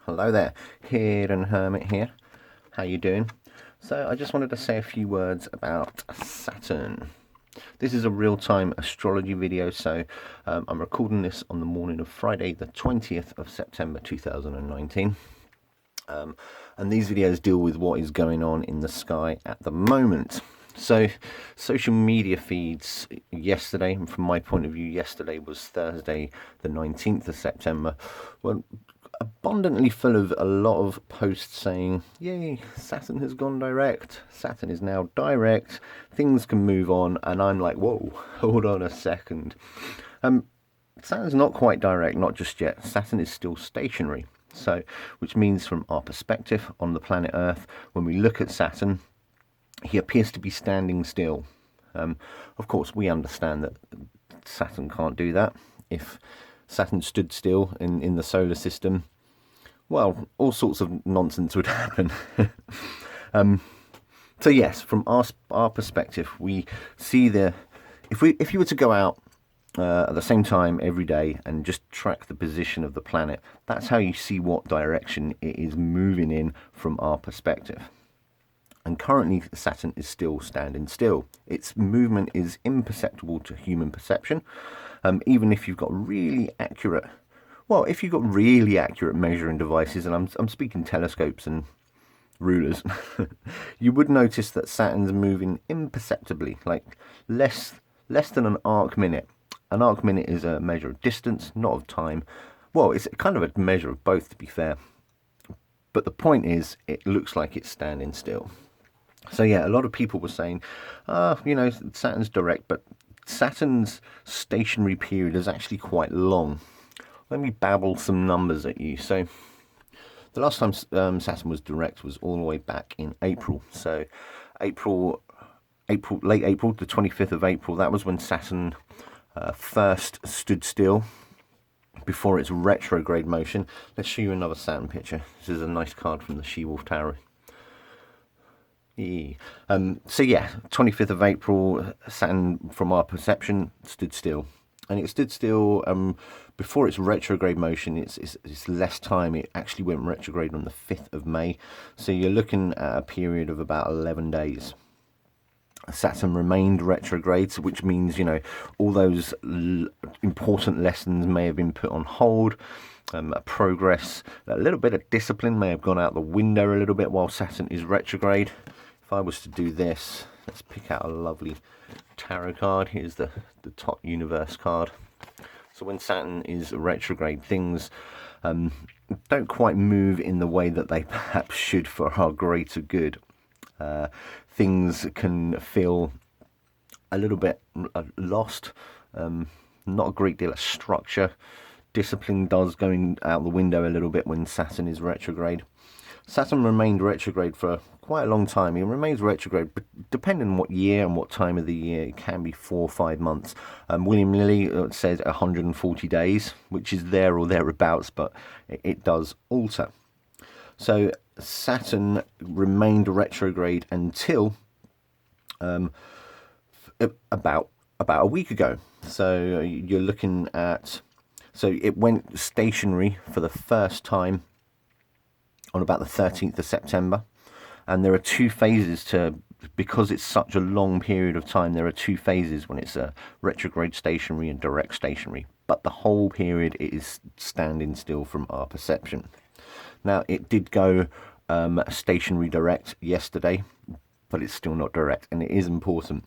Hello there, Hidden Hermit here. How you doing? So I just wanted to say a few words about Saturn. This is a real-time astrology video, so I'm recording this on the morning of Friday, the 20th of September 2019. And these videos deal with what is going on in the sky at the moment. So social media feeds yesterday, and from my point of view, yesterday was Thursday the 19th of September, were abundantly full of a lot of posts saying, yay, Saturn has gone direct, Saturn is now direct, things can move on. And I'm like, whoa, hold on a second. Saturn's not quite direct, not just yet. Saturn is still stationary. So, which means from our perspective on the planet Earth, when we look at Saturn, he appears to be standing still. Of course, we understand that Saturn can't do that. If Saturn stood still in the solar system, well, all sorts of nonsense would happen. So yes, from our perspective, we see if you were to go out at the same time every day and just track the position of the planet, that's how you see what direction it is moving in from our perspective. And currently Saturn is still standing still. Its movement is imperceptible to human perception. Even if you've got really accurate, measuring devices, and I'm speaking telescopes and rulers, you would notice that Saturn's moving imperceptibly, like less than an arc minute. An arc minute is a measure of distance, not of time. Well, it's kind of a measure of both, to be fair. But the point is, it looks like it's standing still. So yeah, a lot of people were saying, Saturn's direct, but Saturn's stationary period is actually quite long. Let me babble some numbers at you. So the last time Saturn was direct was all the way back in April. So late April, the 25th of April, that was when Saturn first stood still before its retrograde motion. Let's show you another Saturn picture. This is a nice card from the She-Wolf Tarot. So yeah, 25th of April, Saturn, from our perception, stood still. And it stood still before its retrograde motion. It's less time. It actually went retrograde on the 5th of May. So you're looking at a period of about 11 days. Saturn remained retrograde, which means, all those important lessons may have been put on hold. Progress, a little bit of discipline may have gone out the window a little bit while Saturn is retrograde. If I was to do this, let's pick out a lovely tarot card. Here's the top universe card. So when Saturn is retrograde, things don't quite move in the way that they perhaps should for our greater good. Things can feel a little bit lost, not a great deal of structure. Discipline does going out the window a little bit when Saturn is retrograde. Saturn remained retrograde for quite a long time. It remains retrograde, but depending on what year and what time of the year, it can be 4 or 5 months. William Lilly says 140 days, which is there or thereabouts, but it does alter. So Saturn remained retrograde until about a week ago. So you're looking at, so it went stationary for the first time on about the 13th of September. And there are two phases because it's such a long period of time, there are two phases when it's a retrograde stationary and direct stationary. But the whole period is standing still from our perception. Now, it did go stationary direct yesterday, but it's still not direct, and it is important.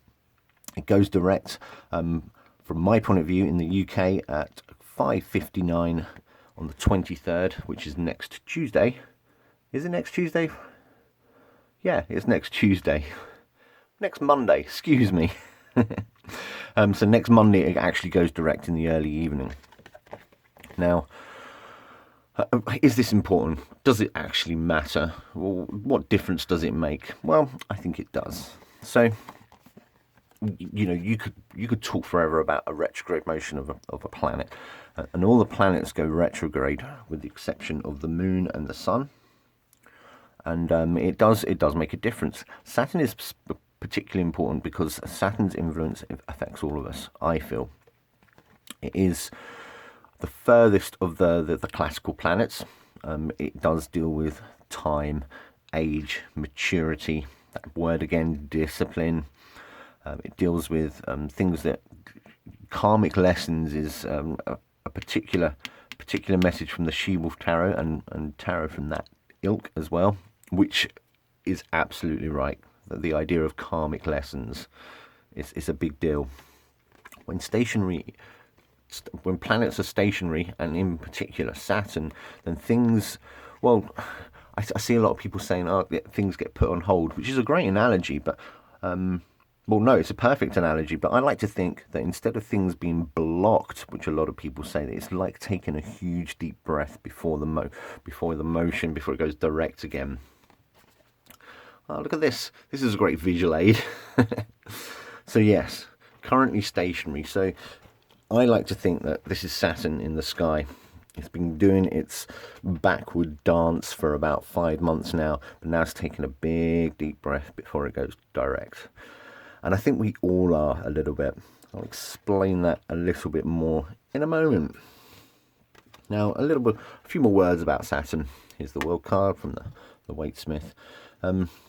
It goes direct, from my point of view, in the UK at 5:59 on the 23rd, which is next Tuesday. Is it next Tuesday? Yeah, it's next Tuesday. Next Monday, excuse me. So next Monday, it actually goes direct in the early evening. Now, is this important? Does it actually matter? Well, what difference does it make? Well, I think it does. So, you could talk forever about a retrograde motion of a planet, and all the planets go retrograde with the exception of the Moon and the Sun. And it does make a difference. Saturn is particularly important because Saturn's influence affects all of us, I feel. It is the furthest of the classical planets. It does deal with time, age, maturity. That word again, discipline. It deals with things that karmic lessons is a particular message from the She-Wolf Tarot and tarot from that ilk as well, which is absolutely right. The idea of karmic lessons is a big deal. When planets are stationary, and in particular Saturn, then things, well, I see a lot of people saying, oh, things get put on hold, which is a great analogy, but well, no, it's a perfect analogy, but I like to think that instead of things being blocked, which a lot of people say, that it's like taking a huge deep breath before the motion, before it goes direct again. Oh, look at this. This is a great visual aid. So yes, currently stationary. So I like to think that this is Saturn in the sky. It's been doing its backward dance for about 5 months now, but now it's taking a big deep breath before it goes direct. And I think we all are a little bit. I'll explain that a little bit more in a moment. Now, a few more words about Saturn. Here's the world card from the Waitsmith.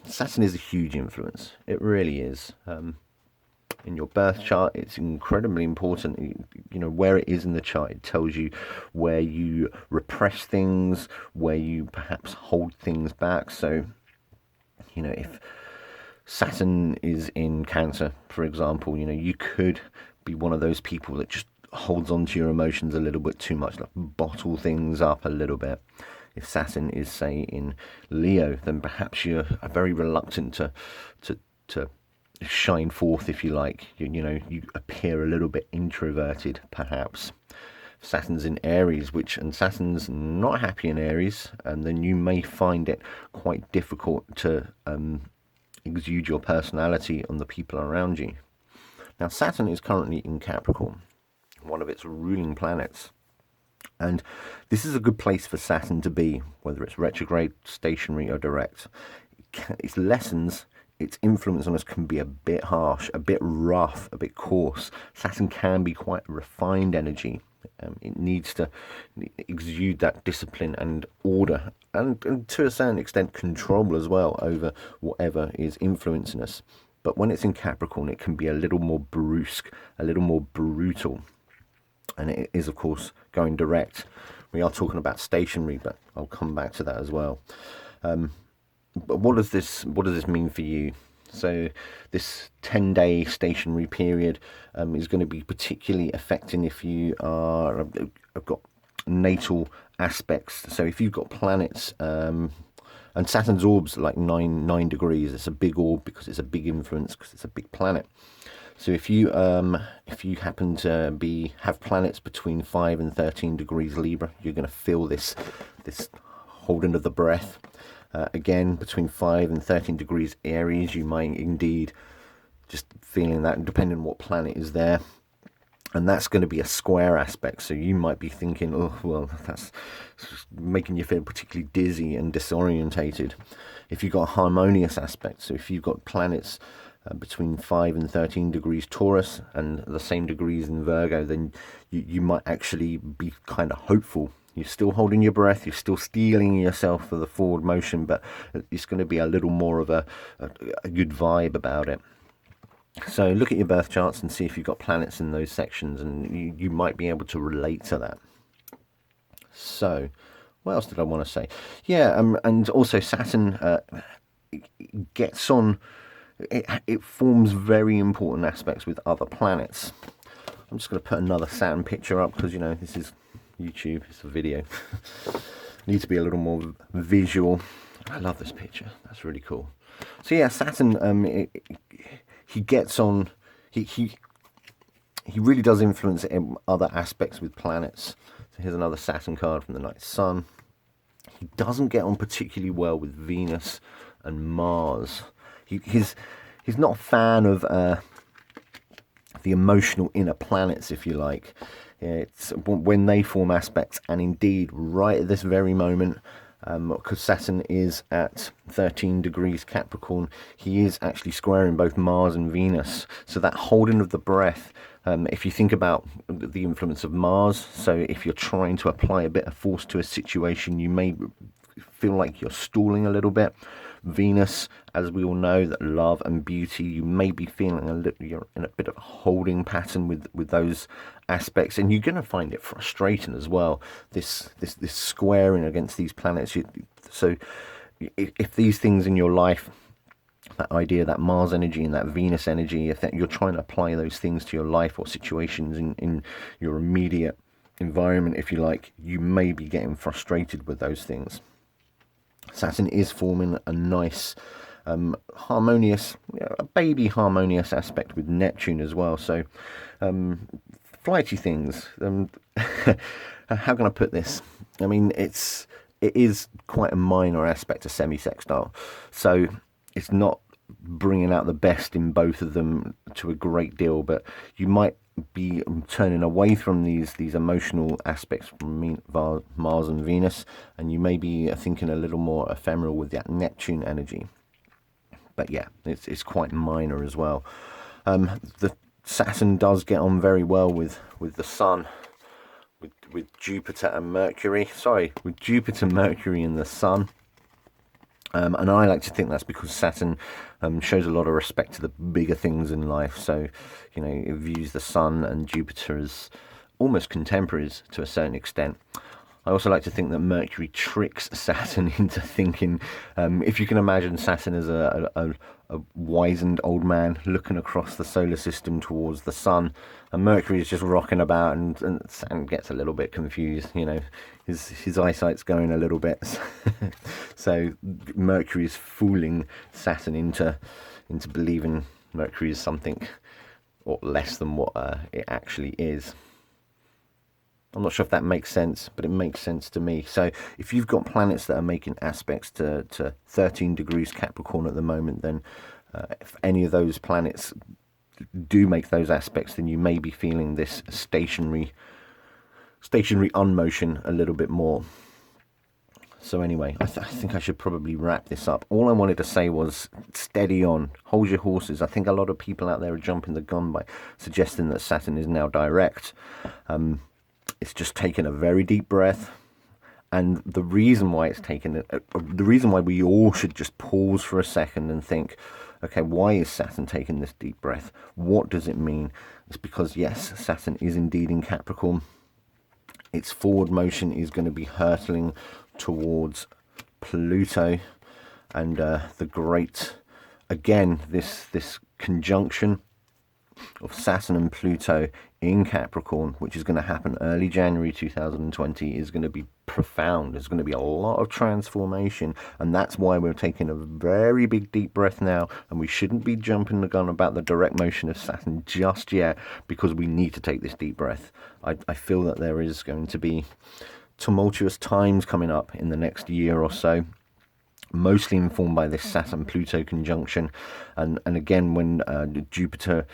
Saturn is a huge influence. It really is. In your birth chart, it's incredibly important. You know where it is in the chart. It tells you where you repress things, where you perhaps hold things back. So, you know, if Saturn is in Cancer, for example, you know, you could be one of those people that just holds on to your emotions a little bit too much, like bottle things up a little bit. If Saturn is, say, in Leo, then perhaps you're very reluctant to shine forth, if you like. You know, you appear a little bit introverted, perhaps. Saturn's in Aries, and Saturn's not happy in Aries, and then you may find it quite difficult to exude your personality on the people around you. Now, Saturn is currently in Capricorn, one of its ruling planets. And this is a good place for Saturn to be, whether it's retrograde, stationary, or direct. Its lessons, its influence on us can be a bit harsh, a bit rough, a bit coarse. Saturn can be quite a refined energy. It needs to exude that discipline and order, and to a certain extent control as well over whatever is influencing us. But when it's in Capricorn, it can be a little more brusque, a little more brutal. And it is, of course, going direct. We are talking about stationary, but I'll come back to that as well. But what does this mean for you? So this 10-day stationary period is going to be particularly affecting if you have got natal aspects. So if you've got planets, and Saturn's orb's like 9 degrees. It's a big orb because it's a big influence, because it's a big planet. So if you happen to have planets between 5 and 13 degrees Libra, you're going to feel this holding of the breath. Again, between 5 and 13 degrees Aries, you might indeed just feeling that, depending on what planet is there. And that's going to be a square aspect. So you might be thinking, oh, well, that's making you feel particularly dizzy and disorientated. If you've got a harmonious aspect, so if you've got planets between 5 and 13 degrees Taurus and the same degrees in Virgo, then you might actually be kind of hopeful. You're still holding your breath, you're still steeling yourself for the forward motion, but it's going to be a little more of a good vibe about it. So look at your birth charts and see if you've got planets in those sections, and you might be able to relate to that. So, what else did I want to say? Yeah, and also Saturn gets on, it forms very important aspects with other planets. I'm just going to put another Saturn picture up because, you know, this is YouTube, it's a video. Needs to be a little more visual. I love this picture, that's really cool. So yeah, Saturn, he gets on, he really does influence other aspects with planets. So here's another Saturn card from the night sun. He doesn't get on particularly well with Venus and Mars. He's not a fan of the emotional inner planets, if you like. It's when they form aspects, and indeed right at this very moment, because Saturn is at 13 degrees Capricorn, he is actually squaring both Mars and Venus. So that holding of the breath If you think about the influence of Mars, so if you're trying to apply a bit of force to a situation, you may feel like you're stalling a little bit. Venus, as we all know, that love and beauty, you may be feeling a little, you're in a bit of a holding pattern with those aspects, and you're going to find it frustrating as well. This squaring against these planets. So if these things in your life, that idea, that Mars energy and that Venus energy, if that you're trying to apply those things to your life or situations in your immediate environment, if you like, you may be getting frustrated with those things. Saturn is forming a nice harmonious, a baby harmonious aspect with Neptune as well. So flighty things. How can I put this? I mean, it is quite a minor aspect, a semi-sextile. So it's not bringing out the best in both of them to a great deal, but you might be turning away from these emotional aspects from Mars and Venus, and you may be thinking a little more ephemeral with that Neptune energy. But yeah, it's quite minor as well. The Saturn does get on very well with the Sun, with Jupiter and Mercury. Sorry, with Jupiter, Mercury, and the Sun. And I like to think that's because Saturn shows a lot of respect to the bigger things in life. So, you know, it views the Sun and Jupiter as almost contemporaries to a certain extent. I also like to think that Mercury tricks Saturn into thinking, if you can imagine Saturn as a wizened old man looking across the solar system towards the Sun, and Mercury is just rocking about, and Saturn gets a little bit confused, you know, his eyesight's going a little bit. So Mercury is fooling Saturn into believing Mercury is something or less than what it actually is. I'm not sure if that makes sense, but it makes sense to me. So if you've got planets that are making aspects to 13 degrees Capricorn at the moment, then if any of those planets do make those aspects, then you may be feeling this stationary unmotion a little bit more. So anyway, I think I should probably wrap this up. All I wanted to say was steady on, hold your horses. I think a lot of people out there are jumping the gun by suggesting that Saturn is now direct. It's just taken a very deep breath, and the reason why the reason why we all should just pause for a second and think, okay, why is Saturn taking this deep breath? What does it mean? It's because, yes, Saturn is indeed in Capricorn. Its forward motion is going to be hurtling towards Pluto, and the great, again, this conjunction of Saturn and Pluto in Capricorn, which is going to happen early January 2020, is going to be profound. There's going to be a lot of transformation, and that's why we're taking a very big deep breath now, and we shouldn't be jumping the gun about the direct motion of Saturn just yet, because we need to take this deep breath. I feel that there is going to be tumultuous times coming up in the next year or so, mostly informed by this Saturn-Pluto conjunction, and again, when Jupiter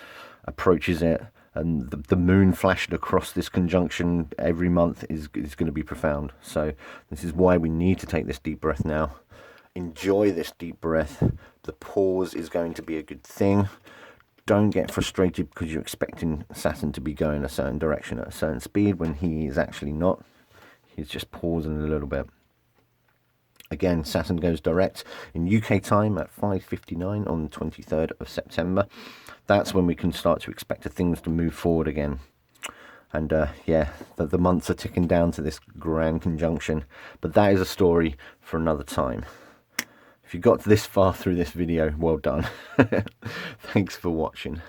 approaches it, and the moon flashing across this conjunction every month is going to be profound. So this is why we need to take this deep breath now. Enjoy this deep breath. The pause is going to be a good thing. Don't get frustrated because you're expecting Saturn to be going a certain direction at a certain speed when he is actually not. He's just pausing a little bit. Again, Saturn goes direct in UK time at 5:59 on the 23rd of September. That's when we can start to expect things to move forward again. And yeah, the months are ticking down to this grand conjunction. But that is a story for another time. If you got this far through this video, well done. Thanks for watching.